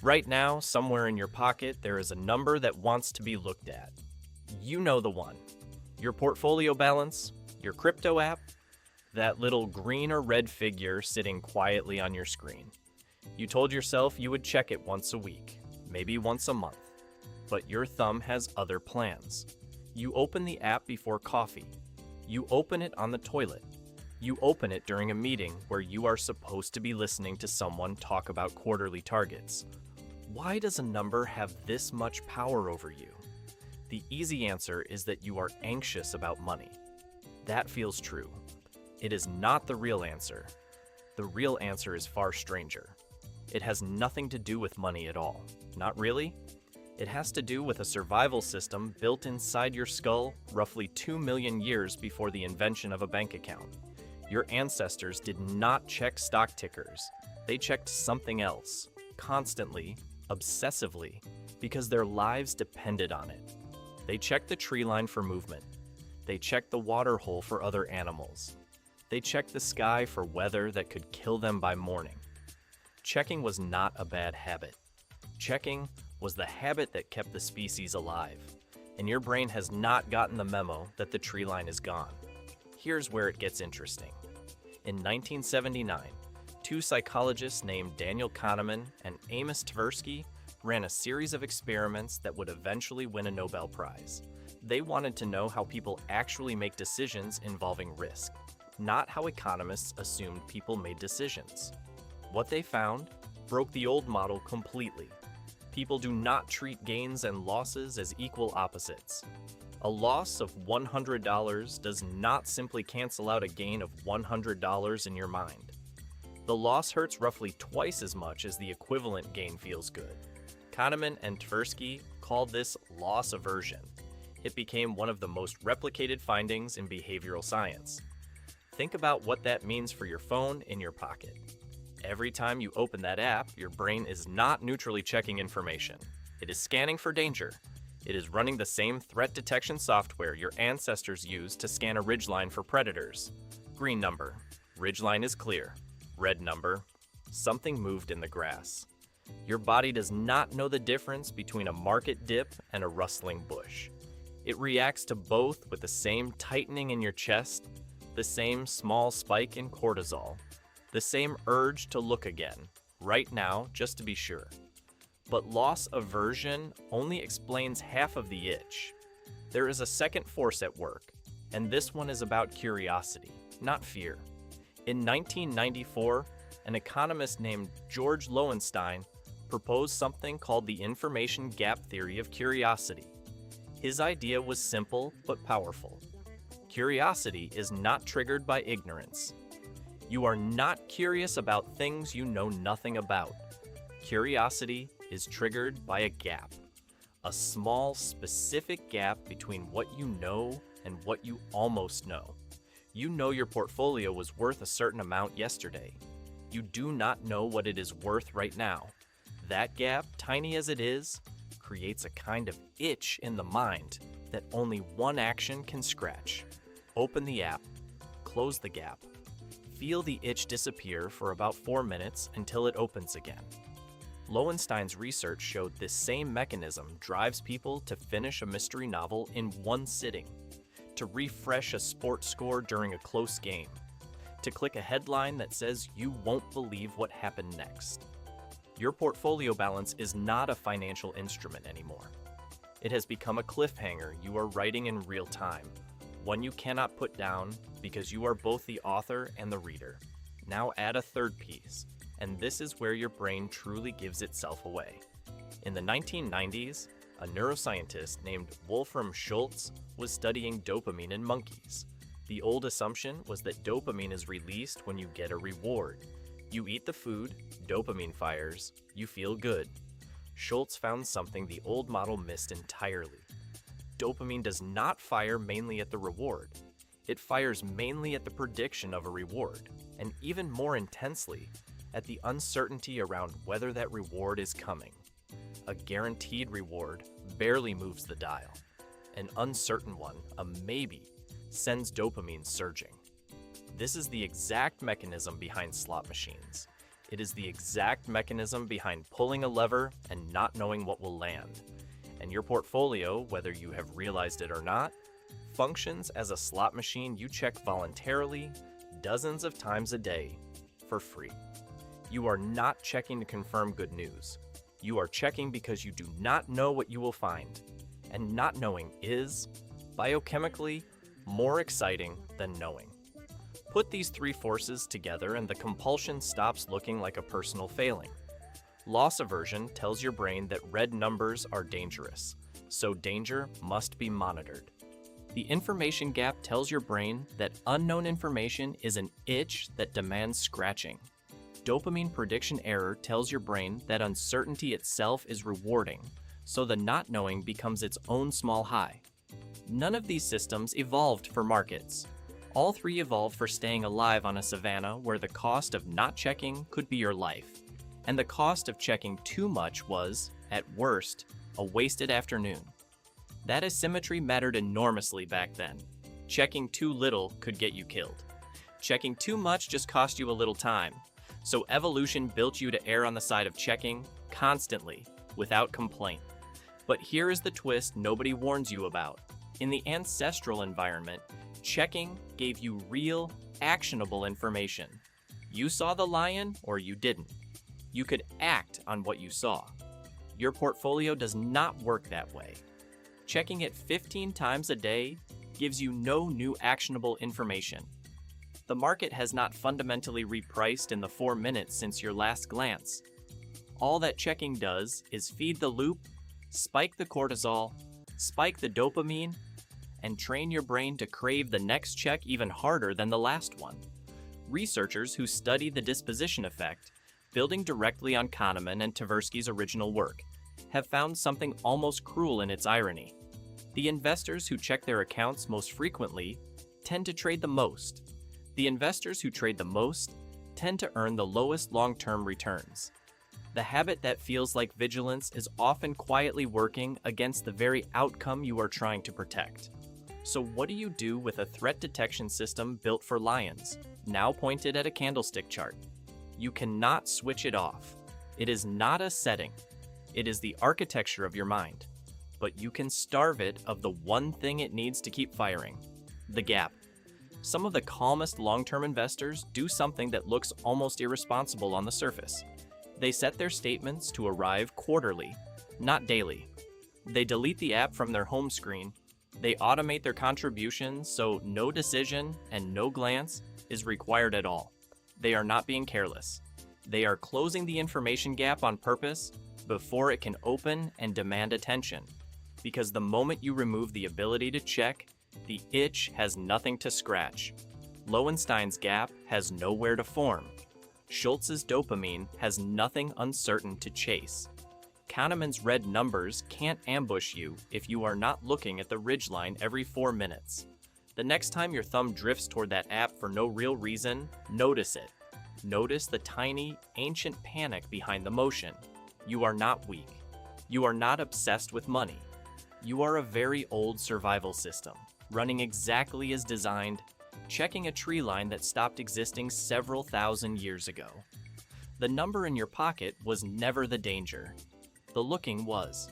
Right now, somewhere in your pocket, there is a number that wants to be looked at. You know the one. Your portfolio balance, your crypto app, that little green or red figure sitting quietly on your screen. You told yourself you would check it once a week, maybe once a month. But your thumb has other plans. You open the app before coffee. You open it on the toilet. You open it during a meeting where you are supposed to be listening to someone talk about quarterly targets. Why does a number have this much power over you? The easy answer is that you are anxious about money. That feels true. It is not the real answer. The real answer is far stranger. It has nothing to do with money at all. Not really. It has to do with a survival system built inside your skull roughly 2 million years before the invention of a bank account. Your ancestors did not check stock tickers. They checked something else, constantly, obsessively, because their lives depended on it. They checked the tree line for movement. They checked the water hole for other animals. They checked the sky for weather that could kill them by morning. Checking was not a bad habit. Checking was the habit that kept the species alive, and your brain has not gotten the memo that the tree line is gone. Here's where it gets interesting. In 1979, two psychologists named Daniel Kahneman and Amos Tversky ran a series of experiments that would eventually win a Nobel Prize. They wanted to know how people actually make decisions involving risk, not how economists assumed people made decisions. What they found broke the old model completely. People do not treat gains and losses as equal opposites. A loss of $100 does not simply cancel out a gain of $100 in your mind. The loss hurts roughly twice as much as the equivalent gain feels good. Kahneman and Tversky called this loss aversion. It became one of the most replicated findings in behavioral science. Think about what that means for your phone in your pocket. Every time you open that app, your brain is not neutrally checking information. It is scanning for danger. It is running the same threat detection software your ancestors used to scan a ridgeline for predators. Green number, ridgeline is clear. Red number, something moved in the grass. Your body does not know the difference between a market dip and a rustling bush. It reacts to both with the same tightening in your chest, the same small spike in cortisol, the same urge to look again, right now, just to be sure. But loss aversion only explains half of the itch. There is a second force at work, and this one is about curiosity, not fear. In 1994, an economist named George Loewenstein proposed something called the information gap theory of curiosity. His idea was simple but powerful. Curiosity is not triggered by ignorance. You are not curious about things you know nothing about. Curiosity is triggered by a gap, a small, specific gap between what you know and what you almost know. You know your portfolio was worth a certain amount yesterday. You do not know what it is worth right now. That gap, tiny as it is, creates a kind of itch in the mind that only one action can scratch. Open the app, close the gap. Feel the itch disappear for about 4 minutes until it opens again. Loewenstein's research showed this same mechanism drives people to finish a mystery novel in one sitting, to refresh a sports score during a close game, to click a headline that says you won't believe what happened next. Your portfolio balance is not a financial instrument anymore. It has become a cliffhanger you are writing in real time, one you cannot put down because you are both the author and the reader. Now add a third piece, and this is where your brain truly gives itself away. In the 1990s, a neuroscientist named Wolfram Schultz was studying dopamine in monkeys. The old assumption was that dopamine is released when you get a reward. You eat the food, dopamine fires, you feel good. Schultz found something the old model missed entirely. Dopamine does not fire mainly at the reward. It fires mainly at the prediction of a reward, and even more intensely, at the uncertainty around whether that reward is coming. A guaranteed reward barely moves the dial. An uncertain one, a maybe, sends dopamine surging. This is the exact mechanism behind slot machines. It is the exact mechanism behind pulling a lever and not knowing what will land. And your portfolio, whether you have realized it or not, functions as a slot machine you check voluntarily dozens of times a day for free. You are not checking to confirm good news. You are checking because you do not know what you will find. And not knowing is, biochemically, more exciting than knowing. Put these three forces together and the compulsion stops looking like a personal failing. Loss aversion tells your brain that red numbers are dangerous, so danger must be monitored. The information gap tells your brain that unknown information is an itch that demands scratching. Dopamine prediction error tells your brain that uncertainty itself is rewarding, so the not knowing becomes its own small high. None of these systems evolved for markets. All three evolved for staying alive on a savanna where the cost of not checking could be your life. And the cost of checking too much was, at worst, a wasted afternoon. That asymmetry mattered enormously back then. Checking too little could get you killed. Checking too much just cost you a little time. So evolution built you to err on the side of checking, constantly, without complaint. But here is the twist nobody warns you about. In the ancestral environment, checking gave you real, actionable information. You saw the lion or you didn't. You could act on what you saw. Your portfolio does not work that way. Checking it 15 times a day gives you no new actionable information. The market has not fundamentally repriced in the 4 minutes since your last glance. All that checking does is feed the loop, spike the cortisol, spike the dopamine, and train your brain to crave the next check even harder than the last one. Researchers who study the disposition effect, building directly on Kahneman and Tversky's original work, have found something almost cruel in its irony. The investors who check their accounts most frequently tend to trade the most. The investors who trade the most tend to earn the lowest long-term returns. The habit that feels like vigilance is often quietly working against the very outcome you are trying to protect. So what do you do with a threat detection system built for lions, now pointed at a candlestick chart? You cannot switch it off. It is not a setting. It is the architecture of your mind. But you can starve it of the one thing it needs to keep firing: the gap. Some of the calmest long-term investors do something that looks almost irresponsible on the surface. They set their statements to arrive quarterly, not daily. They delete the app from their home screen. They automate their contributions so no decision and no glance is required at all. They are not being careless. They are closing the information gap on purpose before it can open and demand attention. Because the moment you remove the ability to check, the itch has nothing to scratch. Lowenstein's gap has nowhere to form. Schultz's dopamine has nothing uncertain to chase. Kahneman's red numbers can't ambush you if you are not looking at the ridgeline every 4 minutes. The next time your thumb drifts toward that app for no real reason, notice it. Notice the tiny, ancient panic behind the motion. You are not weak. You are not obsessed with money. You are a very old survival system, running exactly as designed, checking a tree line that stopped existing several thousand years ago. The number in your pocket was never the danger. The looking was.